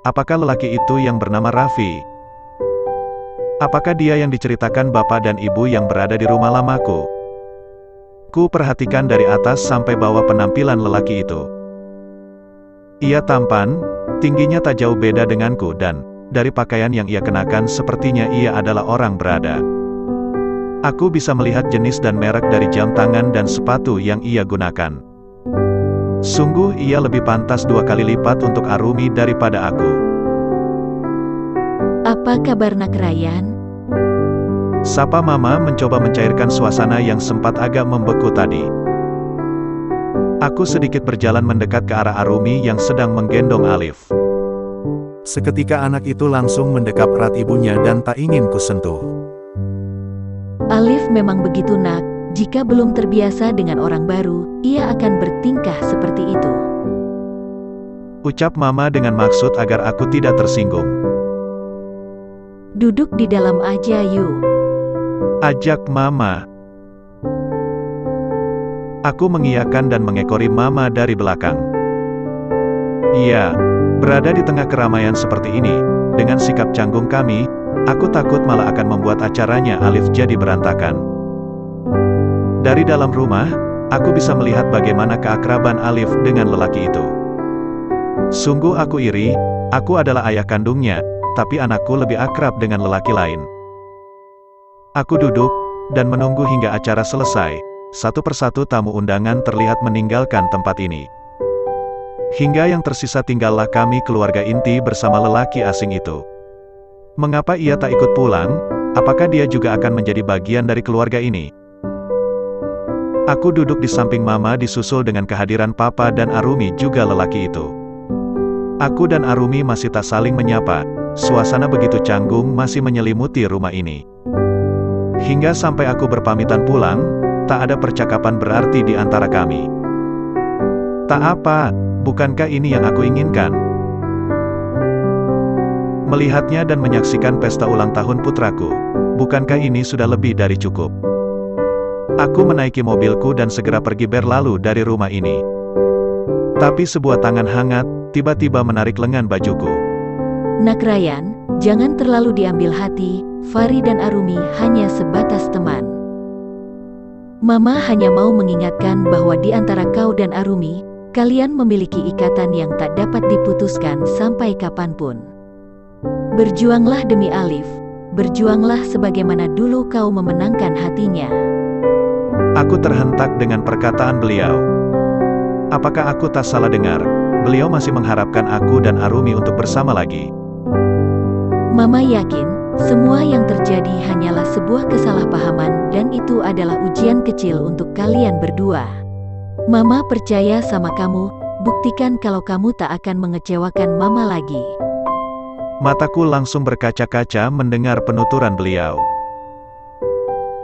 Apakah lelaki itu yang bernama Raffi? Apakah dia yang diceritakan bapak dan ibu yang berada di rumah lamaku? Ku perhatikan dari atas sampai bawah penampilan lelaki itu. Ia tampan, tingginya tak jauh beda denganku dan, dari pakaian yang ia kenakan sepertinya ia adalah orang berada. Aku bisa melihat jenis dan merek dari jam tangan dan sepatu yang ia gunakan. Sungguh ia lebih pantas 2 kali lipat untuk Arumi daripada aku. Apa kabar nak Ryan? Sapa Mama mencoba mencairkan suasana yang sempat agak membeku tadi. Aku sedikit berjalan mendekat ke arah Arumi yang sedang menggendong Alif. Seketika anak itu langsung mendekap erat ibunya dan tak ingin kusentuh. Alif memang begitu nak, jika belum terbiasa dengan orang baru, ia akan bertingkah seperti itu. Ucap Mama dengan maksud agar aku tidak tersinggung. Duduk di dalam aja yuk. Ajak Mama. Aku mengiyakan dan mengekori Mama dari belakang. Iya, berada di tengah keramaian seperti ini, dengan sikap canggung kami, aku takut malah akan membuat acaranya Alif jadi berantakan. Dari dalam rumah, aku bisa melihat bagaimana keakraban Alif dengan lelaki itu. Sungguh aku iri, aku adalah ayah kandungnya, tapi anakku lebih akrab dengan lelaki lain. Aku duduk, dan menunggu hingga acara selesai. Satu persatu tamu undangan terlihat meninggalkan tempat ini. Hingga yang tersisa tinggallah kami keluarga inti bersama lelaki asing itu. Mengapa ia tak ikut pulang? Apakah dia juga akan menjadi bagian dari keluarga ini? Aku duduk di samping Mama disusul dengan kehadiran Papa dan Arumi juga lelaki itu. Aku dan Arumi masih tak saling menyapa, suasana begitu canggung masih menyelimuti rumah ini. Hingga sampai aku berpamitan pulang, tak ada percakapan berarti di antara kami. Tak apa, bukankah ini yang aku inginkan? Melihatnya dan menyaksikan pesta ulang tahun putraku, bukankah ini sudah lebih dari cukup? Aku menaiki mobilku dan segera pergi berlalu dari rumah ini. Tapi sebuah tangan hangat, tiba-tiba menarik lengan bajuku. Nak Ryan, jangan terlalu diambil hati, Fari dan Arumi hanya sebatas teman. Mama hanya mau mengingatkan bahwa di antara kau dan Arumi, kalian memiliki ikatan yang tak dapat diputuskan sampai kapanpun. Berjuanglah demi Alif, berjuanglah sebagaimana dulu kau memenangkan hatinya. Aku terhentak dengan perkataan beliau. Apakah aku tak salah dengar? Beliau masih mengharapkan aku dan Arumi untuk bersama lagi. Mama yakin, semua yang terjadi hanyalah sebuah kesalahpahaman dan itu adalah ujian kecil untuk kalian berdua. Mama percaya sama kamu, buktikan kalau kamu tak akan mengecewakan Mama lagi. Mataku langsung berkaca-kaca mendengar penuturan beliau.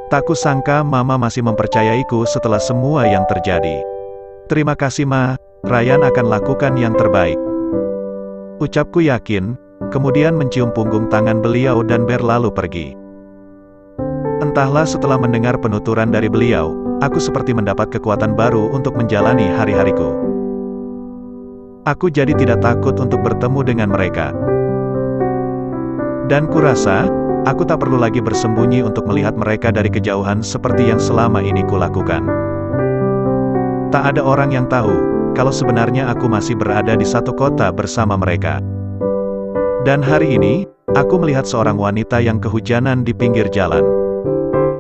Tak kusangka Mama masih mempercayaiku setelah semua yang terjadi. Terima kasih Ma, Ryan akan lakukan yang terbaik. Ucapku yakin, kemudian mencium punggung tangan beliau dan berlalu pergi. Entahlah setelah mendengar penuturan dari beliau, aku seperti mendapat kekuatan baru untuk menjalani hari-hariku. Aku jadi tidak takut untuk bertemu dengan mereka. Dan kurasa, aku tak perlu lagi bersembunyi untuk melihat mereka dari kejauhan seperti yang selama ini kulakukan. Tak ada orang yang tahu, kalau sebenarnya aku masih berada di satu kota bersama mereka. Dan hari ini, aku melihat seorang wanita yang kehujanan di pinggir jalan.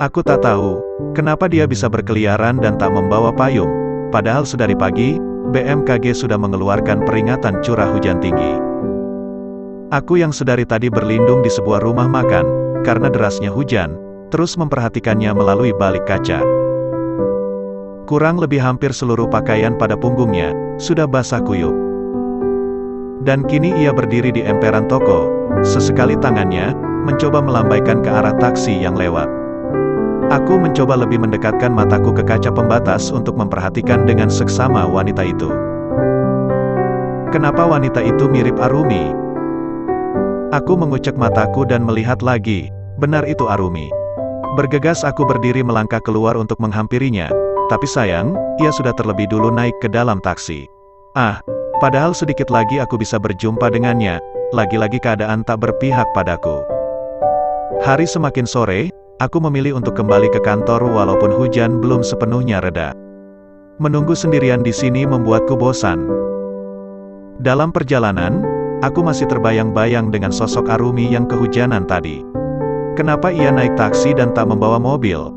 Aku tak tahu, kenapa dia bisa berkeliaran dan tak membawa payung, padahal sedari pagi, BMKG sudah mengeluarkan peringatan curah hujan tinggi. Aku yang sedari tadi berlindung di sebuah rumah makan, karena derasnya hujan, terus memperhatikannya melalui balik kaca. Kurang lebih hampir seluruh pakaian pada punggungnya, sudah basah kuyup. Dan kini ia berdiri di emperan toko, sesekali tangannya, mencoba melambaikan ke arah taksi yang lewat. Aku mencoba lebih mendekatkan mataku ke kaca pembatas untuk memperhatikan dengan seksama wanita itu. Kenapa wanita itu mirip Arumi? Aku mengucek mataku dan melihat lagi, benar itu Arumi. Bergegas aku berdiri melangkah keluar untuk menghampirinya, tapi sayang, ia sudah terlebih dulu naik ke dalam taksi. Ah, Padahal sedikit lagi aku bisa berjumpa dengannya, lagi-lagi keadaan tak berpihak padaku. Hari semakin sore, aku memilih untuk kembali ke kantor walaupun hujan belum sepenuhnya reda. Menunggu sendirian di sini membuatku bosan. Dalam perjalanan, aku masih terbayang-bayang dengan sosok Arumi yang kehujanan tadi. Kenapa ia naik taksi dan tak membawa mobil?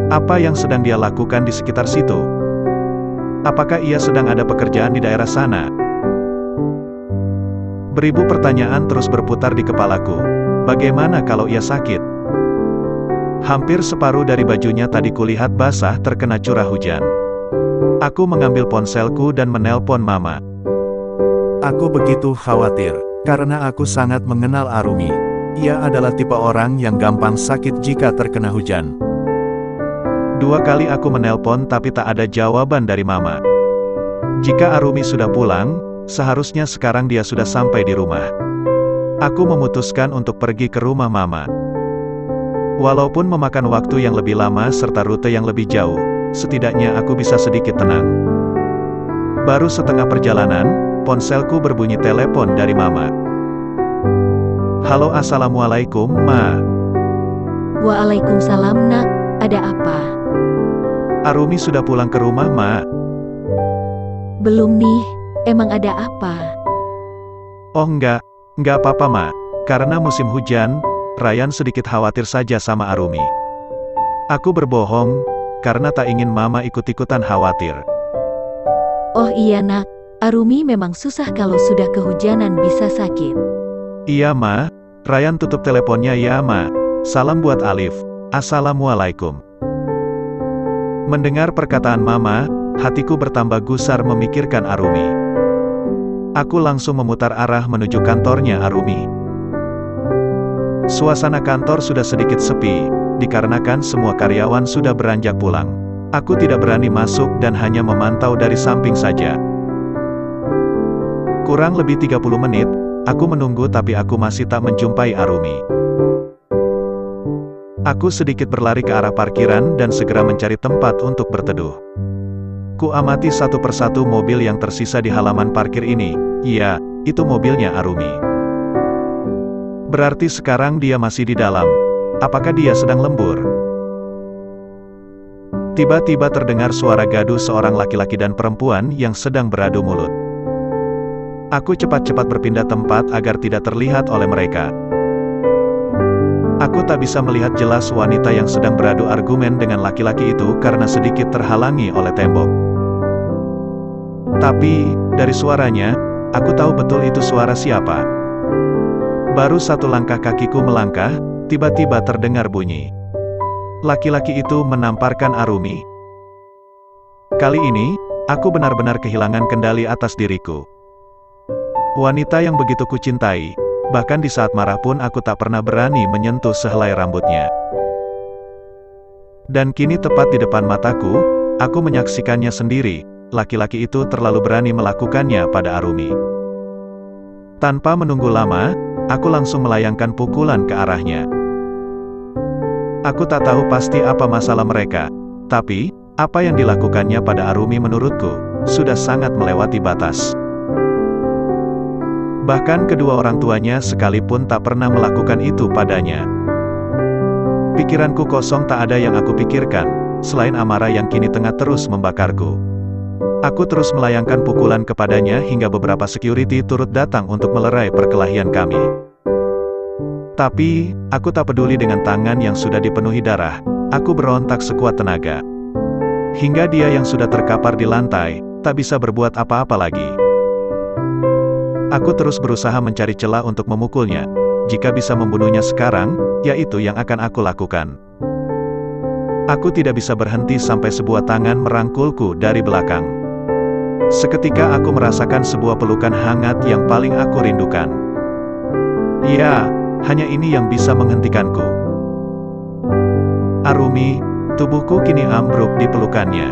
Apa yang sedang dia lakukan di sekitar situ? Apakah ia sedang ada pekerjaan di daerah sana? Beribu pertanyaan terus berputar di kepalaku. Bagaimana kalau ia sakit? Hampir separuh dari bajunya tadi kulihat basah terkena curah hujan. Aku mengambil ponselku dan menelpon Mama. Aku begitu khawatir, karena aku sangat mengenal Arumi. Ia adalah tipe orang yang gampang sakit jika terkena hujan. 2 kali aku menelpon tapi tak ada jawaban dari Mama. Jika Arumi sudah pulang, seharusnya sekarang dia sudah sampai di rumah. Aku memutuskan untuk pergi ke rumah Mama. Walaupun memakan waktu yang lebih lama serta rute yang lebih jauh, setidaknya aku bisa sedikit tenang. Baru setengah perjalanan, ponselku berbunyi telepon dari Mama. Halo, assalamualaikum, Ma. Waalaikumsalam, Nak. Ada apa? Arumi sudah pulang ke rumah, Ma. Belum nih. Emang ada apa? Oh enggak apa-apa, Ma. Karena musim hujan, Ryan sedikit khawatir saja sama Arumi. Aku berbohong, karena tak ingin Mama ikut-ikutan khawatir. Oh iya, Nak. Arumi memang susah kalau sudah kehujanan bisa sakit. Iya, Ma. Ryan tutup teleponnya ya, Ma. Salam buat Alif. Assalamualaikum. Mendengar perkataan Mama, hatiku bertambah gusar memikirkan Arumi. Aku langsung memutar arah menuju kantornya Arumi. Suasana kantor sudah sedikit sepi, dikarenakan semua karyawan sudah beranjak pulang. Aku tidak berani masuk dan hanya memantau dari samping saja. Kurang lebih 30 menit, aku menunggu tapi aku masih tak menjumpai Arumi. Aku sedikit berlari ke arah parkiran dan segera mencari tempat untuk berteduh. Ku amati satu persatu mobil yang tersisa di halaman parkir ini. Iya, itu mobilnya Arumi. Berarti sekarang dia masih di dalam. Apakah dia sedang lembur? Tiba-tiba terdengar suara gaduh seorang laki-laki dan perempuan yang sedang beradu mulut. Aku cepat-cepat berpindah tempat agar tidak terlihat oleh mereka. Aku tak bisa melihat jelas wanita yang sedang beradu argumen dengan laki-laki itu karena sedikit terhalangi oleh tembok. Tapi, dari suaranya, aku tahu betul itu suara siapa. Baru satu langkah kakiku melangkah, tiba-tiba terdengar bunyi. Laki-laki itu menamparkan Arumi. Kali ini, aku benar-benar kehilangan kendali atas diriku. Wanita yang begitu kucintai, bahkan di saat marah pun aku tak pernah berani menyentuh sehelai rambutnya. Dan kini tepat di depan mataku, aku menyaksikannya sendiri, laki-laki itu terlalu berani melakukannya pada Arumi. Tanpa menunggu lama, aku langsung melayangkan pukulan ke arahnya. Aku tak tahu pasti apa masalah mereka, tapi, apa yang dilakukannya pada Arumi menurutku, sudah sangat melewati batas. Bahkan kedua orang tuanya sekalipun tak pernah melakukan itu padanya. Pikiranku kosong, tak ada yang aku pikirkan, selain amarah yang kini tengah terus membakarku. Aku terus melayangkan pukulan kepadanya hingga beberapa security turut datang untuk melerai perkelahian kami. Tapi, aku tak peduli dengan tangan yang sudah dipenuhi darah, aku berontak sekuat tenaga. Hingga dia yang sudah terkapar di lantai, tak bisa berbuat apa-apa lagi. Aku terus berusaha mencari celah untuk memukulnya. Jika bisa membunuhnya sekarang, yaitu yang akan aku lakukan. Aku tidak bisa berhenti sampai sebuah tangan merangkulku dari belakang. Seketika aku merasakan sebuah pelukan hangat yang paling aku rindukan. Ya, hanya ini yang bisa menghentikanku. Arumi, tubuhku kini ambruk di pelukannya.